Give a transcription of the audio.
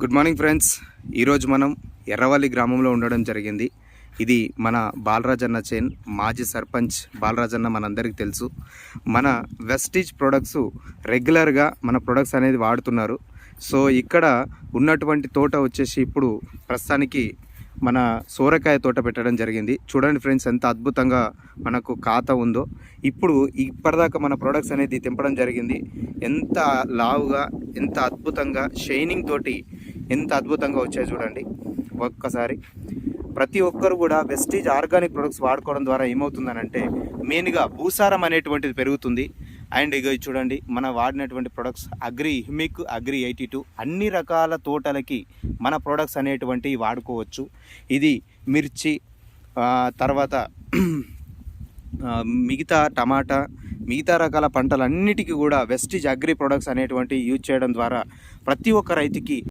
Good morning friends. ఈరోజు మనం ఎర్రవల్లి గ్రామంలో ఉండడం జరిగింది. ఇది మన బాలరాజన్న చేన్. మాజీ సర్పంచ్ బాలరాజన్న మనందరికీ తెలుసు. మన వెస్టీజ్ ప్రొడక్ట్స్ రెగ్యులర్గా మన ప్రొడక్ట్స్ అనేది వాడుతున్నారు. సో ఇక్కడ ఉన్నటువంటి తోట వచ్చేసి ఇప్పుడు ప్రస్తుతానికి మన సోరకాయ తోట పెట్టడం జరిగింది. చూడండి ఫ్రెండ్స్, ఎంత అద్భుతంగా మనకు ఖాతా ఉందో. ఇప్పుడు ఇప్పటిదాకా మన ప్రొడక్ట్స్ అనేది తెంపడం జరిగింది. ఎంత లావుగా, ఎంత అద్భుతంగా షైనింగ్ తోటి ఎంత అద్భుతంగా వచ్చాయి చూడండి. ఒక్కసారి ప్రతి ఒక్కరు కూడా వెస్టీజ్ ఆర్గానిక్ ప్రొడక్ట్స్ వాడుకోవడం ద్వారా ఏమవుతుందనంటే మెయిన్గా భూసారం అనేటువంటిది పెరుగుతుంది. అండ్ ఇక చూడండి, మన వాడినటువంటి ప్రొడక్ట్స్ అగ్రి హ్యూమిక్, అగ్రి 82 అన్ని రకాల తోటలకి మన ప్రొడక్ట్స్ అనేటువంటివి వాడుకోవచ్చు. ఇది మిర్చి, తర్వాత మిగతా టమాటా, మిగతా రకాల పంటలన్నిటికీ కూడా వెస్టీజ్ అగ్రి ప్రొడక్ట్స్ అనేటువంటివి యూజ్ చేయడం ద్వారా ప్రతి ఒక్క రైతుకి